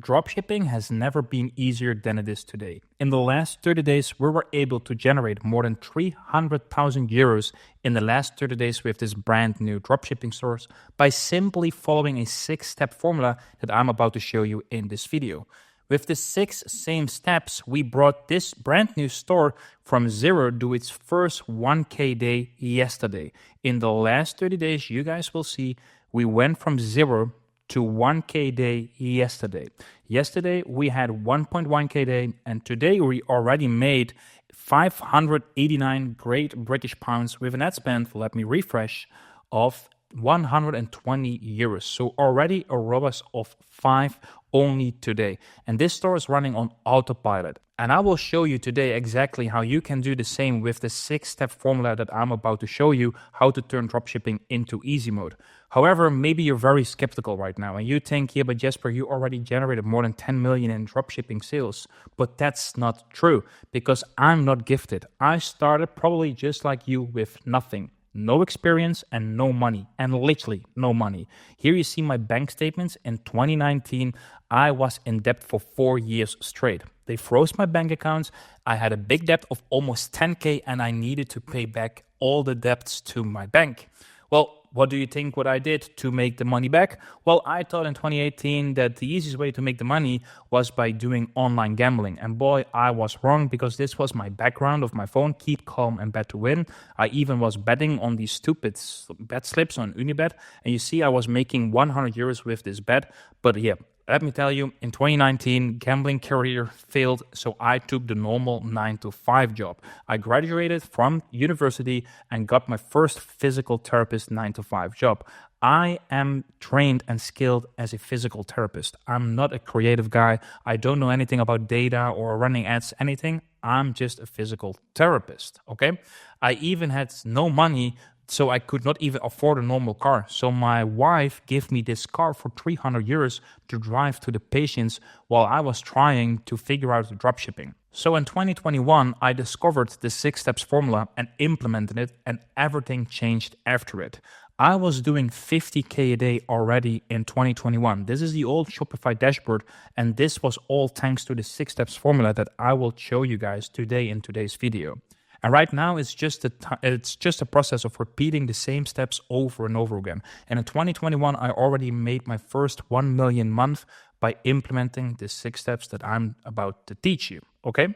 Dropshipping has never been easier than it is today. In the last 30 days, we were able to generate more than 300,000 euros in the last 30 days with this brand new dropshipping source by simply following a 6-step formula that I'm about to show you in this video. With the 6 same steps, we brought this brand new store from zero to its first 1K day yesterday. In the last 30 days, you guys will see we went from zero to 1K day yesterday. Yesterday we had 1.1K day, and today we already made 589 Great British Pounds with an ad spend, let me refresh, of 120 euros. So already a ROAS of 5 only today. And this store is running on autopilot. And I will show you today exactly how you can do the same with the 6-step formula that I'm about to show you, how to turn dropshipping into easy mode. However, maybe you're very skeptical right now and you think, yeah, but Jesper, you already generated more than 10 million in dropshipping sales. But that's not true because I'm not gifted. I started probably just like you with nothing. No experience and no money, and literally no money. Here you see my bank statements. In 2019, I was in debt for 4 years straight. They froze my bank accounts. I had a big debt of almost 10K and I needed to pay back all the debts to my bank. Well, what do you think what I did to make the money back? Well, I thought in 2018 that the easiest way to make the money was by doing online gambling. And boy, I was wrong because this was my background of my phone, keep calm and bet to win. I even was betting on these stupid bet slips on Unibet. And you see, I was making 100 euros with this bet. But yeah, let me tell you, in 2019, gambling career failed, so I took the normal 9-to-5 job. I graduated from university and got my first physical therapist 9-to-5 job. I am trained and skilled as a physical therapist. I'm not a creative guy. I don't know anything about data or running ads, anything. I'm just a physical therapist, okay? I even had no money, so I could not even afford a normal car. So my wife gave me this car for 300 euros to drive to the patients while I was trying to figure out the dropshipping. So in 2021, I discovered the 6 steps formula and implemented it, and everything changed after it. I was doing 50K a day already in 2021. This is the old Shopify dashboard, and this was all thanks to the 6 steps formula that I will show you guys today in today's video. And right now, it's just a process of repeating the same steps over and over again. And in 2021, I already made my first 1 million month by implementing the 6 steps that I'm about to teach you, okay?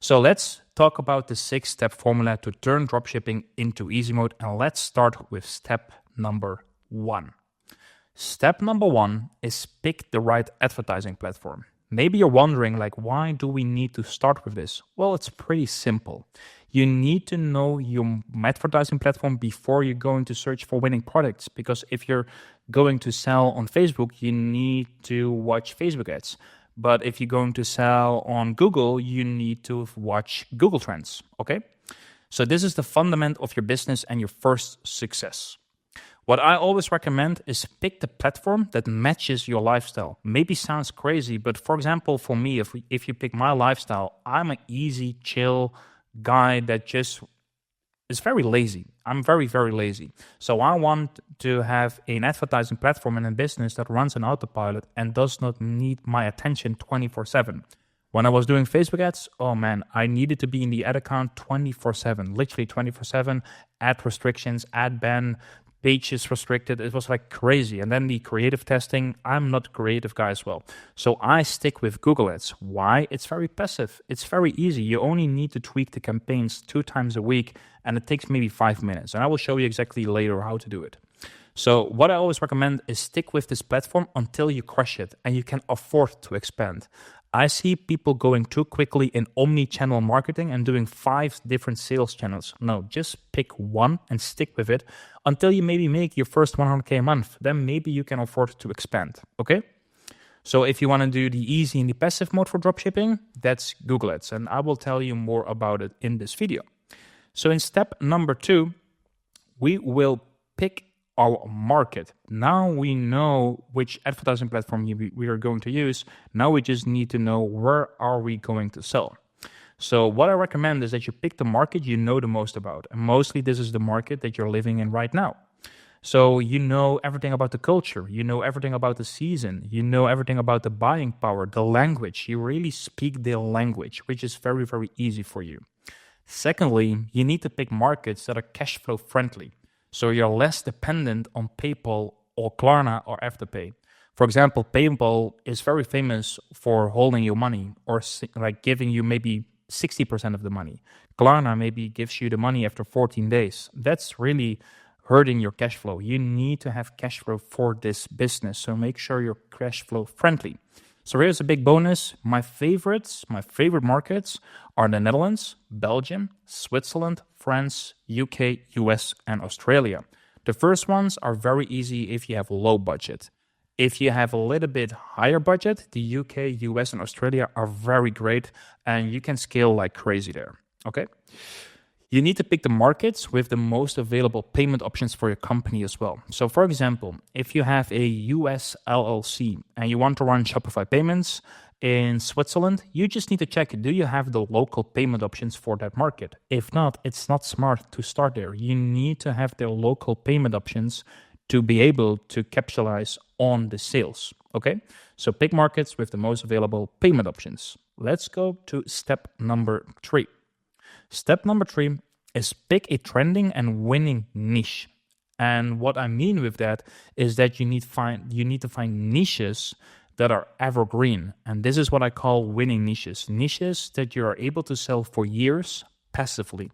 So let's talk about the 6-step formula to turn dropshipping into easy mode. And let's start with step number 1. Step number 1 is pick the right advertising platform. Maybe you're wondering, like, why do we need to start with this? Well, it's pretty simple. You need to know your advertising platform before you're going to search for winning products. Because if you're going to sell on Facebook, you need to watch Facebook ads. But if you're going to sell on Google, you need to watch Google Trends, okay? So this is the fundament of your business and your first success. What I always recommend is pick the platform that matches your lifestyle. Maybe sounds crazy, but for example, for me, if you pick my lifestyle, I'm an easy, chill guy that just is very lazy. I'm very, very lazy. So I want to have an advertising platform and a business that runs on autopilot and does not need my attention 24/7. When I was doing Facebook ads, oh man, I needed to be in the ad account 24/7, literally 24/7, ad restrictions, ad ban, pages restricted. It was like crazy. And then the creative testing, I'm not a creative guy as well. So I stick with Google Ads. Why? It's very passive. It's very easy. You only need to tweak the campaigns 2 times a week and it takes maybe 5 minutes. And I will show you exactly later how to do it. So what I always recommend is stick with this platform until you crush it and you can afford to expand. I see people going too quickly in omni-channel marketing and doing 5 different sales channels. No, just pick one and stick with it until you maybe make your first 100K a month. Then maybe you can afford to expand, okay? So if you want to do the easy and the passive mode for dropshipping, that's Google Ads. And I will tell you more about it in this video. So in step number 2, we will pick our market. Now we know which advertising platform we are going to use. Now we just need to know where are we going to sell. So what I recommend is that you pick the market you know the most about. And mostly this is the market that you're living in right now. So you know everything about the culture, you know everything about the season, you know everything about the buying power, the language. You really speak the language, which is very, very easy for you. Secondly, you need to pick markets that are cash flow friendly. So you're less dependent on PayPal or Klarna or Afterpay. For example, PayPal is very famous for holding your money or like giving you maybe 60% of the money. Klarna maybe gives you the money after 14 days. That's really hurting your cash flow. You need to have cash flow for this business. So make sure you're cash flow friendly. So here's a big bonus. My favorite markets are the Netherlands, Belgium, Switzerland, France, UK, US, and Australia. The first ones are very easy if you have low budget. If you have a little bit higher budget, the UK, US, and Australia are very great and you can scale like crazy there. Okay? You need to pick the markets with the most available payment options for your company as well. So, for example, if you have a US LLC and you want to run Shopify payments in Switzerland, you just need to check, do you have the local payment options for that market? If not, it's not smart to start there. You need to have the local payment options to be able to capitalize on the sales. Okay, so pick markets with the most available payment options. Let's go to step number 3. Step number 3 is pick a trending and winning niche. And what I mean with that is that you need to find niches that are evergreen. And this is what I call winning niches. Niches that you are able to sell for years passively.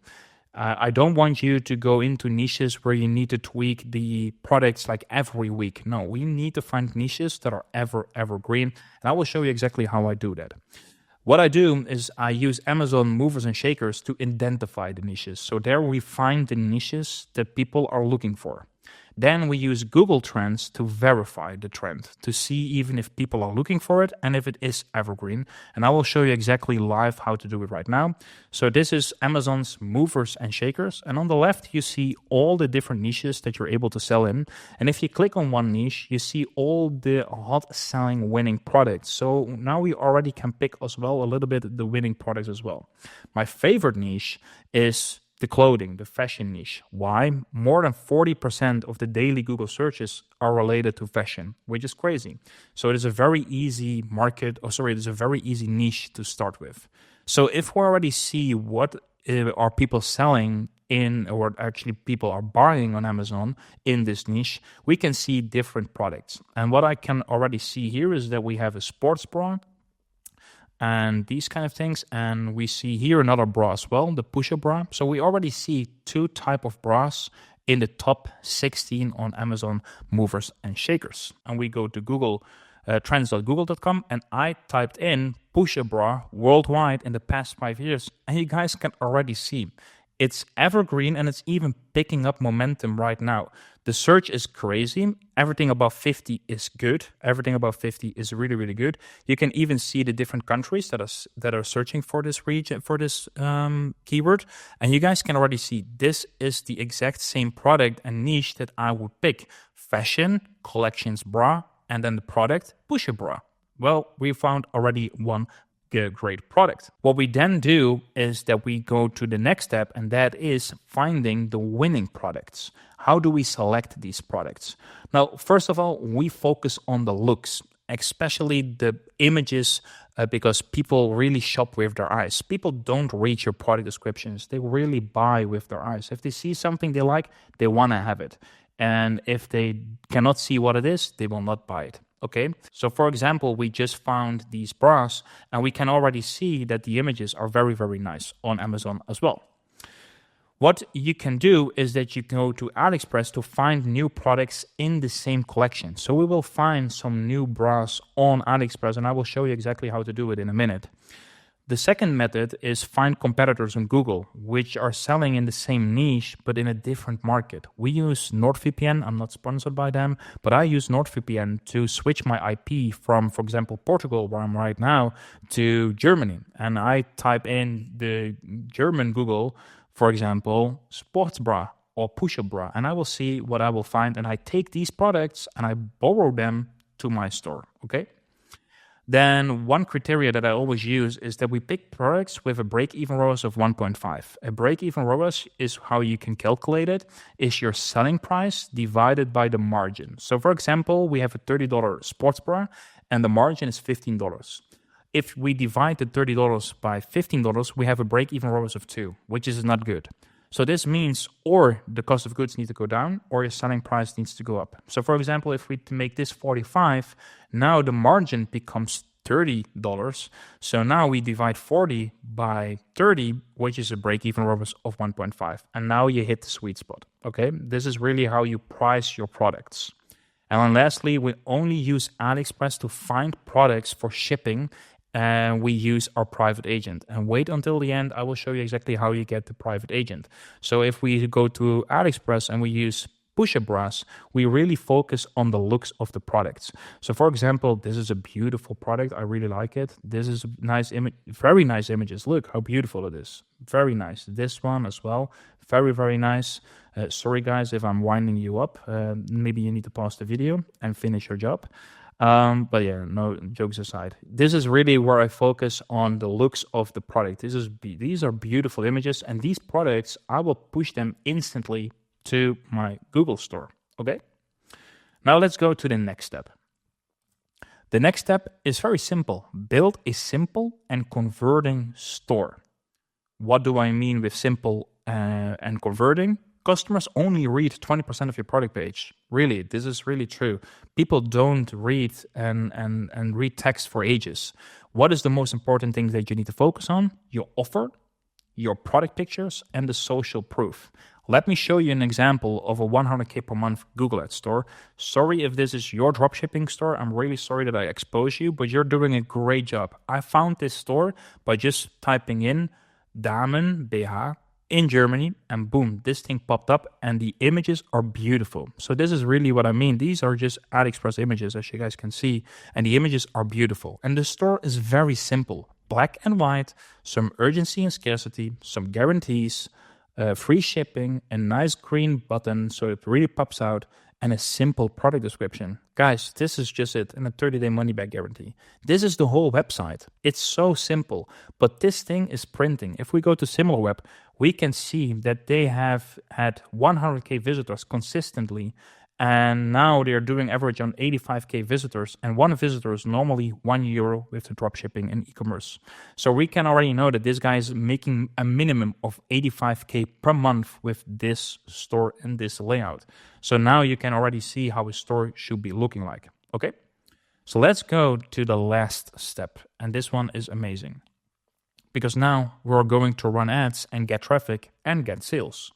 I don't want you to go into niches where you need to tweak the products like every week. No, we need to find niches that are evergreen. And I will show you exactly how I do that. What I do is I use Amazon movers and shakers to identify the niches. So there we find the niches that people are looking for. Then we use Google Trends to verify the trend, to see even if people are looking for it and if it is evergreen. And I will show you exactly live how to do it right now. So this is Amazon's movers and shakers. And on the left, you see all the different niches that you're able to sell in. And if you click on one niche, you see all the hot selling winning products. So now we already can pick as well a little bit the winning products as well. My favorite niche is the clothing, the fashion niche. Why? More than 40% of the daily Google searches are related to fashion, which is crazy. So it is a very easy it is a very easy niche to start with. So if we already see what are people selling in, or actually people are buying on Amazon in this niche, we can see different products. And what I can already see here is that we have a sports bra, and these kind of things. And we see here another bra as well, the push-up bra. So we already see 2 type of bras in the top 16 on Amazon movers and shakers. And we go to Google, trends.google.com, and I typed in push-up bra worldwide in the past 5 years. And you guys can already see it's evergreen and it's even picking up momentum right now. The search is crazy. Everything above 50 is good. Everything above 50 is really, really good. You can even see the different countries that are searching for this region, for this keyword. And you guys can already see this is the exact same product and niche that I would pick. Fashion, collections bra, and then the product, push-up bra. Well, we found already one great product. What we then do is that we go to the next step, and that is finding the winning products. How do we select these products? Now, first of all, we focus on the looks, especially the images, because people really shop with their eyes. People don't read your product descriptions. They really buy with their eyes. If they see something they like, they want to have it. And if they cannot see what it is, they will not buy it. Okay, so for example, we just found these bras and we can already see that the images are very, very nice on Amazon as well. What you can do is that you go to AliExpress to find new products in the same collection. So we will find some new bras on AliExpress, and I will show you exactly how to do it in a minute. The second method is find competitors on Google, which are selling in the same niche, but in a different market. We use NordVPN. I'm not sponsored by them, but I use NordVPN to switch my IP from, for example, Portugal, where I'm right now, to Germany. And I type in the German Google, for example, sports bra or push-up bra, and I will see what I will find. And I take these products and I borrow them to my store, okay? then one criteria that I always use is that we pick products with a break-even ROAS of 1.5. A break-even ROAS is how you can calculate it, is your selling price divided by the margin. So for example, we have a $30 sports bra and the margin is $15. If we divide the $30 by $15, we have a break-even ROAS of 2, which is not good. So this means or the cost of goods need to go down or your selling price needs to go up. So for example, if we make this 45, now the margin becomes $30. So now we divide 40 by 30, which is a break-even ROAS of 1.5. And now you hit the sweet spot, okay? This is really how you price your products. And then lastly, we only use AliExpress to find products for shipping, and we use our private agent. And wait until the end, I will show you exactly how you get the private agent. So if we go to AliExpress and we use push-up bras, we really focus on the looks of the products. So for example, this is a beautiful product. I really like it. This is a nice image, very nice images. Look how beautiful it is. Very nice. This one as well. Very, very nice. Sorry guys if I'm winding you up. Maybe you need to pause the video and finish your job. But yeah, no jokes aside. This is really where I focus on the looks of the product. These are beautiful images, and these products, I will push them instantly to my Google store, okay? Now let's go to the next step. The next step is very simple. Build a simple and converting store. What do I mean with simple and converting? Customers only read 20% of your product page. Really, this is really true. People don't read and read text for ages. What is the most important thing that you need to focus on? Your offer, your product pictures, and the social proof. Let me show you an example of a 100K per month Google Ads store. Sorry if this is your dropshipping store. I'm really sorry that I expose you, but you're doing a great job. I found this store by just typing in Damen BH in Germany, and boom, this thing popped up, and the images are beautiful. So this is really what I mean. These are just AliExpress images, as you guys can see, and the images are beautiful. And the store is very simple. Black and white, some urgency and scarcity, some guarantees, free shipping, a nice green button so it really pops out, and a simple product description. Guys, this is just it, and a 30-day money-back guarantee. This is the whole website. It's so simple, but this thing is printing. If we go to SimilarWeb, we can see that they have had 100K visitors consistently, and now they're doing average on 85K visitors, and one visitor is normally €1 with the dropshipping and e-commerce. So we can already know that this guy is making a minimum of 85K per month with this store and this layout. So now you can already see how a store should be looking like, okay? So let's go to the last step, and this one is amazing. Because now we're going to run ads and get traffic and get sales.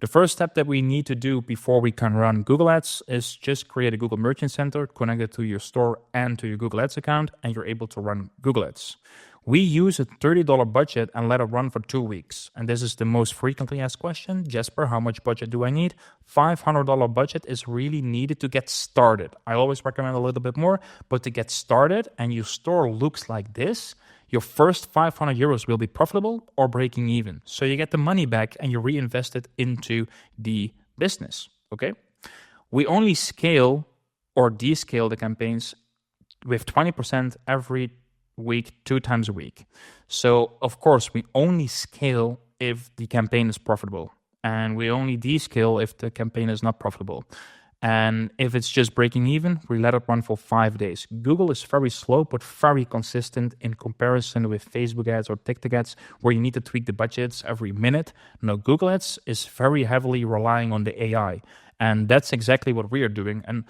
The first step that we need to do before we can run Google Ads is just create a Google Merchant Center, connect it to your store and to your Google Ads account, and you're able to run Google Ads. We use a $30 budget and let it run for 2 weeks. And this is the most frequently asked question. Jesper, how much budget do I need? $500 budget is really needed to get started. I always recommend a little bit more, but to get started and your store looks like this, your first €500 will be profitable or breaking even. So you get the money back and you reinvest it into the business, okay? We only scale or descale the campaigns with 20% every week, 2 times a week. So of course, we only scale if the campaign is profitable, and we only descale if the campaign is not profitable. And if it's just breaking even, we let it run for 5 days. Google is very slow, but very consistent in comparison with Facebook ads or TikTok ads, where you need to tweak the budgets every minute. No, Google ads is very heavily relying on the AI. And that's exactly what we are doing. And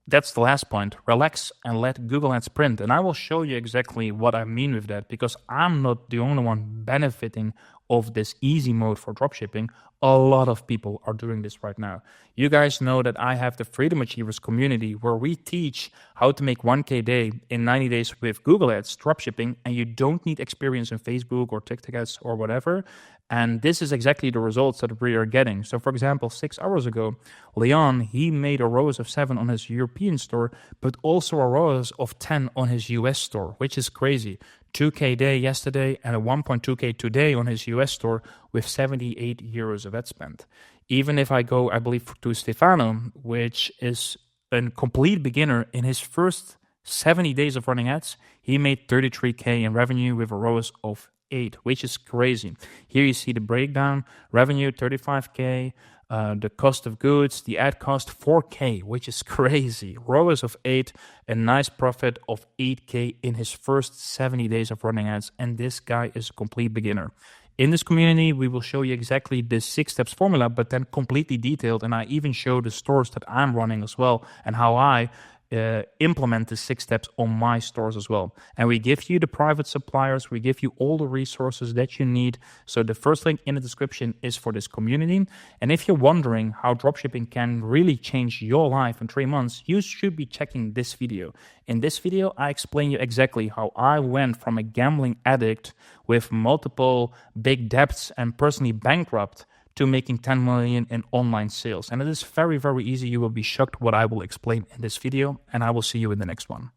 that's the last point. Relax and let Google Ads print. And I will show you exactly what I mean with that, because I'm not the only one benefiting of this easy mode for dropshipping. A lot of people are doing this right now. You guys know that I have the Freedom Achievers community where we teach how to make 1K a day in 90 days with Google Ads, dropshipping, and you don't need experience in Facebook or TikTok ads or whatever. And this is exactly the results that we are getting. So for example, 6 hours ago, Leon, he made a ROAS of 7 on his European store, but also a ROAS of 10 on his US store, which is crazy. 2K a day yesterday and a 1.2K today on his US store with €78 of ad spend. Even if I go, I believe, to Stefano, which is a complete beginner in his first 70 days of running ads, he made 33K in revenue with a ROAS of 8, which is crazy. Here you see the breakdown: revenue 35K, the cost of goods, the ad cost 4K, which is crazy. ROAS of 8, a nice profit of 8K in his first 70 days of running ads, and this guy is a complete beginner. In this community, we will show you exactly this 6 steps formula, but then completely detailed, and I even show the stores that I'm running as well and how I implement the 6 steps on my stores as well. And we give you the private suppliers, we give you all the resources that you need. So the first link in the description is for this community. And if you're wondering how dropshipping can really change your life in 3 months, you should be checking this video. In this video, I explain you exactly how I went from a gambling addict with multiple big debts and personally bankrupt to making 10 million in online sales. And it is very, very easy. You will be shocked what I will explain in this video, and I will see you in the next one.